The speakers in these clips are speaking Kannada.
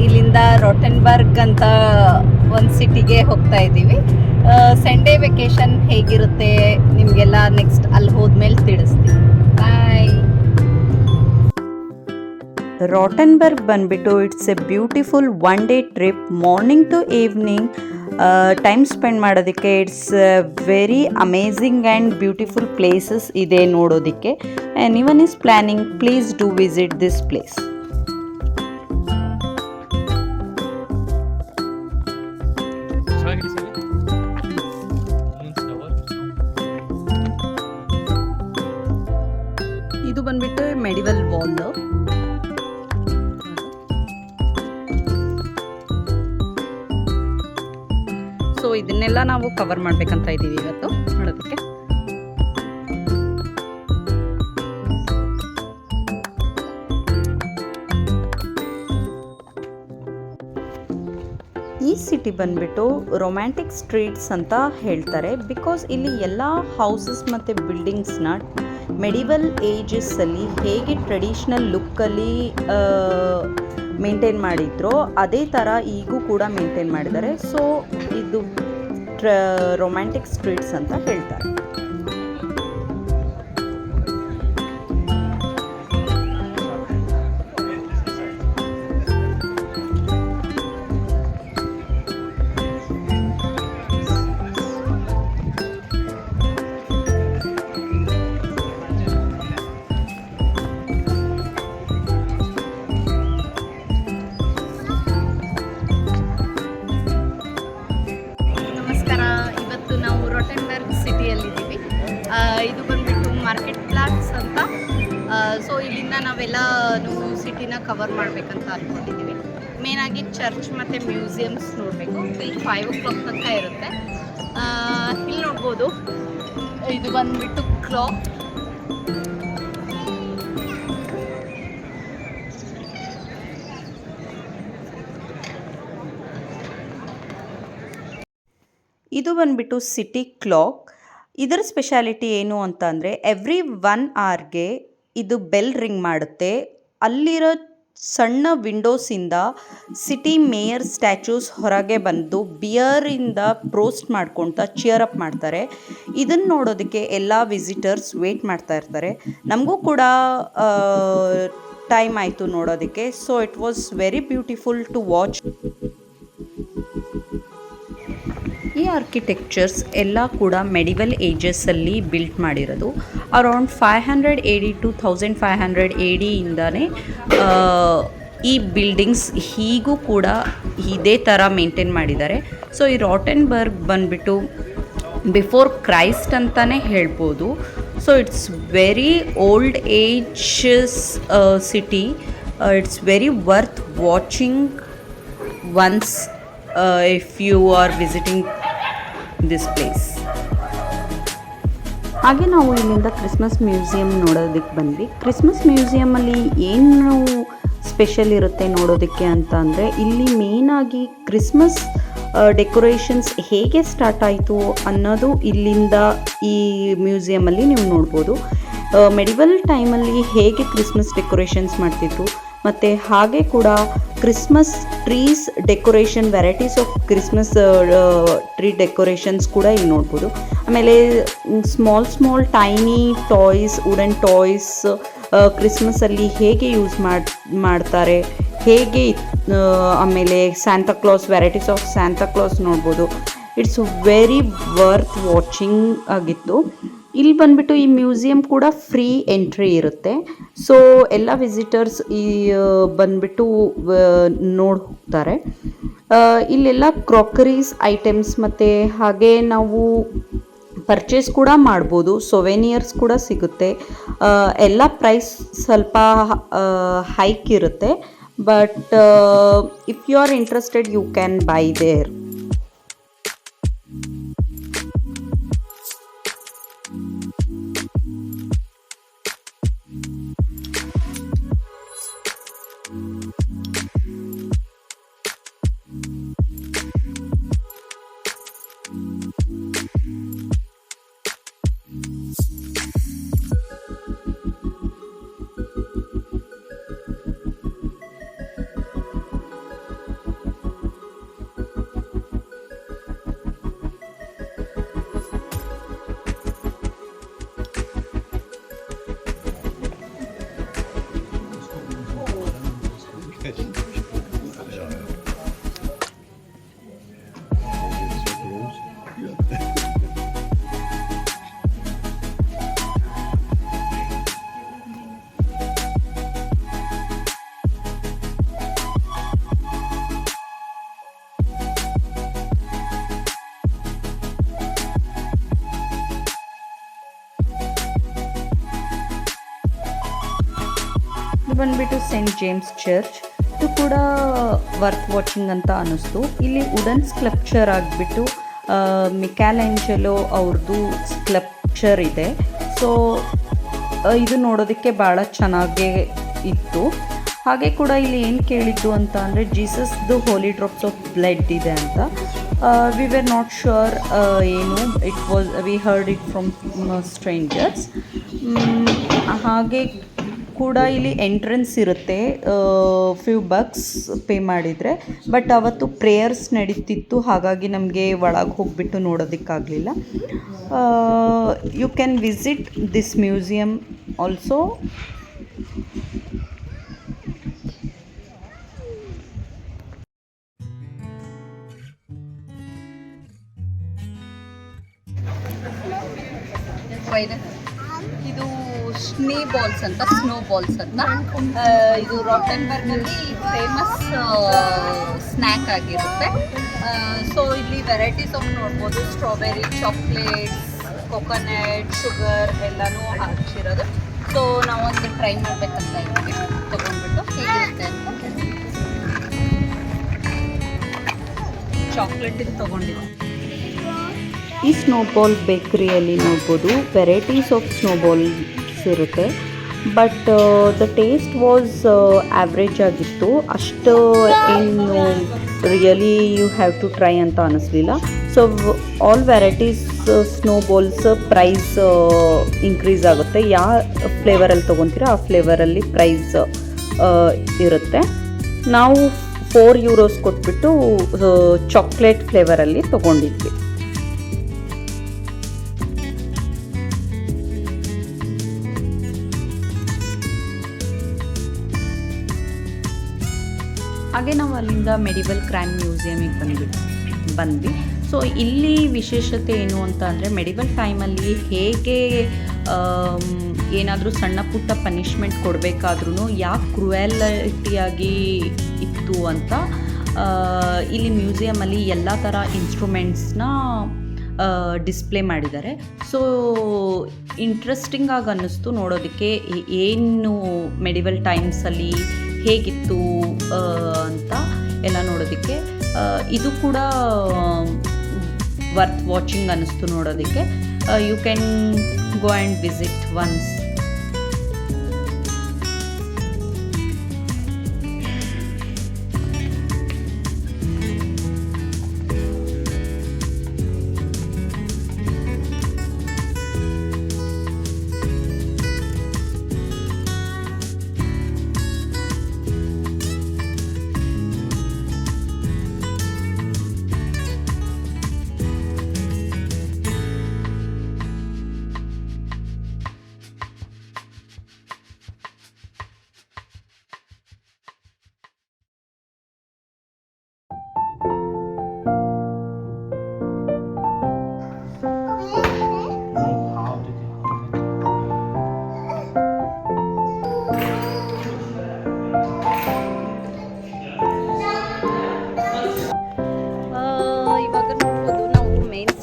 ಇಲ್ಲಿಂದ ರೋಟನ್ಬರ್ಗ್ ಅಂತ ಒಂದು ಸಿಟಿಗೆ ಹೋಗ್ತಾ ಇದ್ದೀವಿ. ಸಂಡೇ ವೆಕೇಶನ್ ಹೇಗಿರುತ್ತೆ ನಿಮಗೆಲ್ಲ ನೆಕ್ಸ್ಟ್ ಅಲ್ಲಿ ಹೋದ್ಮೇಲೆ ತಿಳಿಸ್ತೀವಿ. ಬಾಯ್. ರಾಟನ್ಬರ್ಗ್ ಬಂದ್ಬಿಟ್ಟು it's a beautiful one day trip, morning to evening time spend ಮಾಡೋದಕ್ಕೆ. It's very amazing and beautiful places ಇದೆ ನೋಡೋದಕ್ಕೆ. Anyone is planning, please do visit this place. ಇದು ಬಂದ್ಬಿಟ್ಟು ಮೆಡಿವಲ್ ವಾಲ್. ಸೊ ಇದನ್ನೆಲ್ಲ ನಾವು ಕವರ್ ಮಾಡ್ಬೇಕಂತ ಇದ್ದೀವಿ ಇವತ್ತು ನೋಡೋದಕ್ಕೆ. ಈ ಸಿಟಿ ಬಂದ್ಬಿಟ್ಟು ರೊಮ್ಯಾಂಟಿಕ್ ಸ್ಟ್ರೀಟ್ಸ್ ಅಂತ ಹೇಳ್ತಾರೆ, ಬಿಕಾಸ್ ಇಲ್ಲಿ ಎಲ್ಲ ಹೌಸಸ್ ಮತ್ತು ಬಿಲ್ಡಿಂಗ್ಸ್ನ ಮೆಡಿವಲ್ ಏಜಸ್ಸಲ್ಲಿ ಹೇಗೆ ಟ್ರೆಡಿಷ್ನಲ್ ಲುಕ್ಕಲ್ಲಿ ಮೇಂಟೈನ್ ಮಾಡಿದ್ರೋ ಅದೇ ಥರ ಈಗೂ ಕೂಡ ಮೇಂಟೈನ್ ಮಾಡಿದ್ದಾರೆ. ಸೊ ಇದು ರೊಮ್ಯಾಂಟಿಕ್ ಸ್ಟ್ರೀಟ್ಸ್ ಅಂತ ಹೇಳ್ತಾರೆ. ಇದು ಬಂದ್ಬಿಟ್ಟು ಮಾರ್ಕೆಟ್ ಪ್ಲಾಟ್ಸ್ ಅಂತ. ಸೊ ಇಲ್ಲಿಂದ ನಾವೆಲ್ಲ ಸಿಟಿನ ಕವರ್ ಮಾಡಬೇಕಂತ ಅಂದ್ಕೊಂಡಿದ್ದೀವಿ. ಮೇನಾಗಿ ಚರ್ಚ್ ಮತ್ತು ಮ್ಯೂಸಿಯಮ್ಸ್ ನೋಡಬೇಕು. ಇಲ್ಲಿ 5 o'clock ತನಕ ಇರುತ್ತೆ. ಇಲ್ಲಿ ನೋಡ್ಬೋದು, ಇದು ಬಂದ್ಬಿಟ್ಟು ಕ್ಲಾಕ್. ಇದು ಬಂದ್ಬಿಟ್ಟು ಸಿಟಿ ಕ್ಲಾಕ್. ಇದರ ಸ್ಪೆಷಾಲಿಟಿ ಏನು ಅಂತ ಅಂದರೆ ಎವ್ರಿ 1 hourಗೆ ಇದು ಬೆಲ್ ರಿಂಗ್ ಮಾಡುತ್ತೆ. ಅಲ್ಲಿರೋ ಸಣ್ಣ ವಿಂಡೋಸಿಂದ ಸಿಟಿ ಮೇಯರ್ ಸ್ಟ್ಯಾಚ್ಯೂಸ್ ಹೊರಗೆ ಬಂದು ಬಿಯರಿಂದ ಪ್ರೋಸ್ಟ್ ಮಾಡ್ಕೊಳ್ತಾ ಚಿಯರ್ ಅಪ್ ಮಾಡ್ತಾರೆ. ಇದನ್ನು ನೋಡೋದಕ್ಕೆ ಎಲ್ಲ ವಿಸಿಟರ್ಸ್ ವೇಟ್ ಮಾಡ್ತಾ ಇರ್ತಾರೆ. ನಮಗೂ ಕೂಡ ಟೈಮ್ ಆಯಿತು ನೋಡೋದಕ್ಕೆ. So it was very beautiful to watch. ಈ ಆರ್ಕಿಟೆಕ್ಚರ್ಸ್ ಎಲ್ಲ ಕೂಡ ಮೆಡಿವಲ್ ಏಜಸ್ಸಲ್ಲಿ ಬಿಲ್ಟ್ ಮಾಡಿರೋದು. ಅರೌಂಡ್ 500 AD to 1500 AD ಇಂದನೇ ಈ ಬಿಲ್ಡಿಂಗ್ಸ್ ಹೀಗೂ ಕೂಡ ಇದೇ ಥರ ಮೇಂಟೈನ್ ಮಾಡಿದ್ದಾರೆ. ಸೊ ಈ ರಾಟನ್ಬರ್ಗ್ ಬಂದ್ಬಿಟ್ಟು ಬಿಫೋರ್ ಕ್ರೈಸ್ಟ್ ಅಂತಲೇ ಹೇಳ್ಬೋದು. So it's very old ages city. It's very worth watching once if you are visiting this place. ಹಾಗೆ ನಾವು ಇಲ್ಲಿಂದ ಕ್ರಿಸ್ಮಸ್ ಮ್ಯೂಸಿಯಂ ನೋಡೋದಕ್ಕೆ ಬಂದ್ವಿ. ಕ್ರಿಸ್ಮಸ್ ಮ್ಯೂಸಿಯಮಲ್ಲಿ ಏನು ಸ್ಪೆಷಲ್ ಇರುತ್ತೆ ನೋಡೋದಕ್ಕೆ ಅಂತ ಅಂದರೆ, ಇಲ್ಲಿ ಮೇಯ್ನಾಗಿ ಕ್ರಿಸ್ಮಸ್ ಡೆಕೋರೇಷನ್ಸ್ ಹೇಗೆ ಸ್ಟಾರ್ಟ್ ಆಯಿತು ಅನ್ನೋದು ಇಲ್ಲಿಂದ ಈ ಮ್ಯೂಸಿಯಮಲ್ಲಿ ನೀವು ನೋಡ್ಬೋದು. ಮೆಡಿವಲ್ ಟೈಮಲ್ಲಿ ಹೇಗೆ ಕ್ರಿಸ್ಮಸ್ ಡೆಕೋರೇಷನ್ಸ್ ಮಾಡ್ತಿದ್ರು, ಮತ್ತು ಹಾಗೆ ಕೂಡ Christmas trees decoration, varieties of Christmas tree decorations ಕೂಡ ಇಲ್ಲಿ ನೋಡ್ಬೋದು. ಆಮೇಲೆ small tiny toys, wooden toys ಕ್ರಿಸ್ಮಸಲ್ಲಿ ಹೇಗೆ ಯೂಸ್ ಮಾಡ್ತಾರೆ, ಹೇಗೆ ಆಮೇಲೆ ಸ್ಯಾಂತಾಕ್ಲಾಸ್, ವೆರೈಟೀಸ್ ಆಫ್ ಸ್ಯಾಂತಾಕ್ಲಾಸ್ ನೋಡ್ಬೋದು. ಇಟ್ಸ್ ವೆರಿ ವರ್ತ್ ವಾಚಿಂಗ್ ಆಗಿತ್ತು. ಇಲ್ಲಿ ಬಂದ್ಬಿಟ್ಟು ಈ ಮ್ಯೂಸಿಯಂ ಕೂಡ ಫ್ರೀ ಎಂಟ್ರಿ ಇರುತ್ತೆ. ಸೊ ಎಲ್ಲ ವಿಸಿಟರ್ಸ್ ಈ ಬಂದ್ಬಿಟ್ಟು ನೋಡಿ ಹೋಗ್ತಾರೆ. ಇಲ್ಲೆಲ್ಲ ಕ್ರಾಕರೀಸ್ ಐಟಮ್ಸ್ ಮತ್ತು ಹಾಗೆ ನಾವು ಪರ್ಚೇಸ್ ಕೂಡ ಮಾಡ್ಬೋದು. ಸೊವೆನಿಯರ್ಸ್ ಕೂಡ ಸಿಗುತ್ತೆ. ಎಲ್ಲ ಪ್ರೈಸ್ ಸ್ವಲ್ಪ ಹೈಕ್ ಇರುತ್ತೆ. But if you are interested you can buy there. ಬಂದುಬಿಟ್ಟು ಸೆಂಟ್ ಜೇಮ್ಸ್ ಚರ್ಚ್. ಇದು ಕೂಡ ವರ್ತ್ ವಾಚಿಂಗ್ ಅಂತ ಅನ್ನಿಸ್ತು. ಇಲ್ಲಿ ವುಡನ್ ಸ್ಕಲ್ಪ್ಚರ್ ಆಗಿಬಿಟ್ಟು ಮಿಕ್ಯಾಲೆಂಜಲೋ ಅವ್ರದ್ದು ಸ್ಕಲ್ಪ್ಚರ್ ಇದೆ. ಸೊ ಇದು ನೋಡೋದಕ್ಕೆ ಭಾಳ ಚೆನ್ನಾಗೇ ಇತ್ತು. ಹಾಗೆ ಕೂಡ ಇಲ್ಲಿ ಏನು ಕೇಳಿದ್ದು ಅಂತ ಅಂದರೆ ಜೀಸಸ್ದು ಹೋಲಿ ಡ್ರಾಪ್ಸ್ ಆಫ್ ಬ್ಲಡ್ ಇದೆ ಅಂತ. ವಿ ವೇರ್ ನಾಟ್ ಶ್ಯೂರ್ ಏನು, it was we heard it from strangers. ಹಾಗೆ ಕೂಡ ಇಲ್ಲಿ ಎಂಟ್ರೆನ್ಸ್ ಇರುತ್ತೆ, ಫ್ಯೂ ಬಕ್ಸ್ ಪೇ ಮಾಡಿದರೆ. ಬಟ್ ಅವತ್ತು ಪ್ರೇಯರ್ಸ್ ನಡೀತಿತ್ತು, ಹಾಗಾಗಿ ನಮಗೆ ಒಳಗೆ ಹೋಗಿಬಿಟ್ಟು ನೋಡೋದಕ್ಕಾಗಲಿಲ್ಲ. You can visit this museum also. ಇದು ಸ್ನೇ ಬಾಲ್ಸ್ ಅಂತ, ಸ್ನೋ ಬಾಲ್ಸ್ ಅಂತ. ಇದು ರಾಟೆನ್ಬರ್ಗಲ್ಲಿ ಫೇಮಸ್ ಸ್ನ್ಯಾಕ್ ಆಗಿರುತ್ತೆ. ಸೊ ಇಲ್ಲಿ ವೆರೈಟೀಸ್ ಆಫ್ ನೋಡ್ಬೋದು, ಸ್ಟ್ರಾಬೆರಿ, ಚಾಕ್ಲೇಟ್ಸ್, ಕೊಕೊನಟ್, ಶುಗರ್ ಎಲ್ಲನೂ ಹಾಕಿರೋದು. ಸೊ ನಾವೊಂದು ಟ್ರೈ ಮಾಡಬೇಕಂತ ಇದ್ದೀವಿ, ತೊಗೊಂಡ್ಬಿಟ್ಟು ಹೇಗಿರುತ್ತೆ ಅಂತ. ಚಾಕ್ಲೇಟಿಂದ ತೊಗೊಂಡಿದ್ದೀವಿ. ಈ ಸ್ನೋಬಾಲ್ ಬೇಕ್ರಿಯಲ್ಲಿ ನೋಡ್ಬೋದು ವೆರೈಟೀಸ್ ಆಫ್ ಸ್ನೋಬಾಲ್ಸ್ ಇರುತ್ತೆ. But the taste was average ಆಗಿತ್ತು. ಅಷ್ಟು ಏನು really you have to try ಅಂತ ಅನ್ನಿಸ್ಲಿಲ್ಲ. So all varieties snowballs price increase ಆಗುತ್ತೆ. ಯಾವ ಫ್ಲೇವರಲ್ಲಿ ತೊಗೊತೀರೋ ಆ ಫ್ಲೇವರಲ್ಲಿ ಪ್ರೈಸ್ ಇರುತ್ತೆ. ನಾವು €4 ಕೊಟ್ಬಿಟ್ಟು ಚಾಕ್ಲೇಟ್ ಫ್ಲೇವರಲ್ಲಿ ತೊಗೊಂಡಿದ್ವಿ. ಹಾಗೆ ನಾವು ಅಲ್ಲಿಂದ ಮೆಡಿವಲ್ ಕ್ರೈಮ್ ಮ್ಯೂಸಿಯಮಿಗೆ ಬಂದ್ವಿ. ಸೊ ಇಲ್ಲಿ ವಿಶೇಷತೆ ಏನು ಅಂತ ಅಂದರೆ ಮೆಡಿವಲ್ ಟೈಮಲ್ಲಿ ಹೇಗೆ ಏನಾದರೂ ಸಣ್ಣ ಪುಟ್ಟ ಪನಿಷ್ಮೆಂಟ್ ಕೊಡಬೇಕಾದ್ರೂ ಯಾಕೆ ಕ್ರುಯಲಿಟಿಯಾಗಿ ಇತ್ತು ಅಂತ ಇಲ್ಲಿ ಮ್ಯೂಸಿಯಮಲ್ಲಿ ಎಲ್ಲ ಥರ ಇನ್ಸ್ಟ್ರೂಮೆಂಟ್ಸ್ನ ಡಿಸ್ಪ್ಲೇ ಮಾಡಿದ್ದಾರೆ. ಸೊ ಇಂಟ್ರೆಸ್ಟಿಂಗ್ ಆಗಿ ಅನ್ನಿಸ್ತು ನೋಡೋದಕ್ಕೆ, ಏನು ಮೆಡಿವಲ್ ಟೈಮ್ಸಲ್ಲಿ ಹೇಗಿತ್ತು ಅಂತ ಎಲ್ಲ ನೋಡೋದಕ್ಕೆ. ಇದು ಕೂಡ ವರ್ತ್ ವಾಚಿಂಗ್ ಅನ್ನಿಸ್ತು ನೋಡೋದಕ್ಕೆ. You can go and visit once.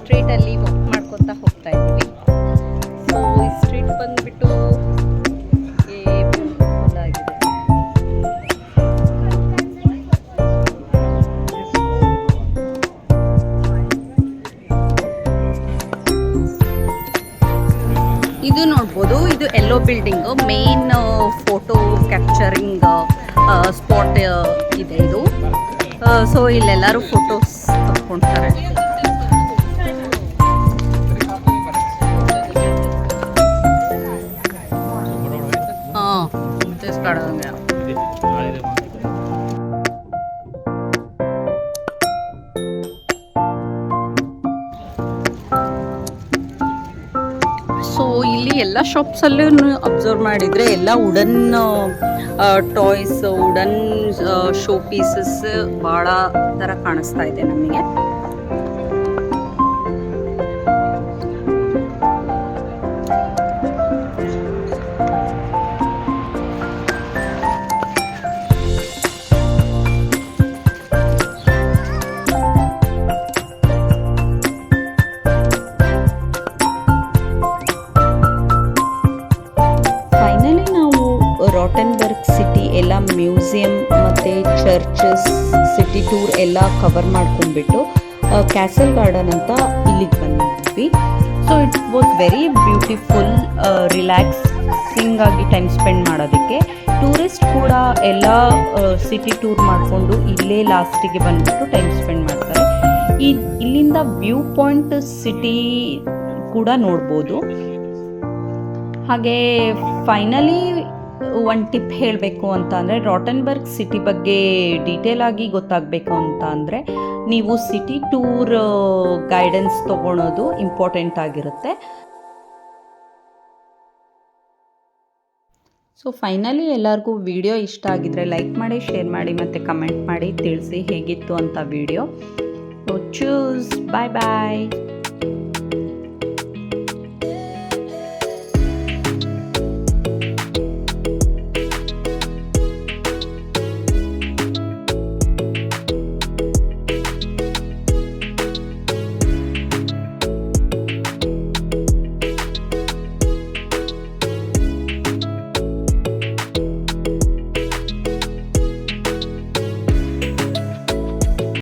ಸ್ಟ್ರೀಟಲ್ಲಿ ವಾಕ್ ಮಾಡ್ಕೊತಾ ಹೋಗ್ತಾ ಇದ್ದೀವಿ. ಸೊ ಈ ಸ್ಟ್ರೀಟ್ ಬಂದುಬಿಟ್ಟು ಬ್ಯೂಟಿಫುಲ್ ಆಗಿದೆ. ಇದು ನೋಡ್ಬೋದು, ಇದು ಎಲ್ಲೋ building, main photo capturing spot ಇದೆ ಇದು. ಸೊ ಇಲ್ಲೆಲ್ಲರೂ ಫೋಟೋಸ್ ತಗೊಳ್ತಾರೆ. ಸೊ ಇಲ್ಲಿ ಎಲ್ಲ ಶಾಪ್ಸಲ್ಲೂ ಅಬ್ಸರ್ವ್ ಮಾಡಿದರೆ ಎಲ್ಲ wooden toys, wooden show pieces ಭಾಳ ಥರ ಕಾಣಿಸ್ತಾ ಇದೆ ನಮಗೆ. Rothenburg city churches city tour ಎಲ್ಲ ಕವರ್ ಮಾಡ್ಕೊಂಡ್ಬಿಟ್ಟು ಕ್ಯಾಸಲ್ ಗಾರ್ಡನ್ ಅಂತ ಇಲ್ಲಿಗೆ ಬಂದ್ವಿ. So it was very beautiful, relaxing ಆಗಿ ಟೈಮ್ ಸ್ಪೆಂಡ್ ಮಾಡೋದಕ್ಕೆ. ಟೂರಿಸ್ಟ್ ಕೂಡ ಎಲ್ಲ ಸಿಟಿ ಟೂರ್ ಮಾಡಿಕೊಂಡು ಇಲ್ಲೇ ಲಾಸ್ಟಿಗೆ ಬಂದ್ಬಿಟ್ಟು ಟೈಮ್ ಸ್ಪೆಂಡ್ ಮಾಡ್ತಾರೆ. ಇಲ್ಲಿಂದ ವ್ಯೂ ಪಾಯಿಂಟ್ ಸಿಟಿ ಕೂಡ ನೋಡ್ಬೋದು. ಹಾಗೆ ಫೈನಲಿ ಒಂದು ಟಿಪ್ ಹೇಳಬೇಕು ಅಂತ ಅಂದರೆ, ರಾಟನ್ಬರ್ಗ್ ಸಿಟಿ ಬಗ್ಗೆ ಡೀಟೇಲ್ ಆಗಿ ಗೊತ್ತಾಗಬೇಕು ಅಂತ ಅಂದರೆ ನೀವು ಸಿಟಿ ಟೂರ್ ಗೈಡೆನ್ಸ್ ತೊಗೊಳೋದು ಇಂಪಾರ್ಟೆಂಟ್ ಆಗಿರುತ್ತೆ. ಸೊ ಫೈನಲಿ ಎಲ್ಲರಿಗೂ ವಿಡಿಯೋ ಇಷ್ಟ ಆಗಿದ್ರೆ ಲೈಕ್ ಮಾಡಿ, ಶೇರ್ ಮಾಡಿ ಮತ್ತು ಕಮೆಂಟ್ ಮಾಡಿ ತಿಳಿಸಿ ಹೇಗಿತ್ತು ಅಂತ ವಿಡಿಯೋ. ಚೂಸ್, ಬಾಯ್ ಬಾಯ್.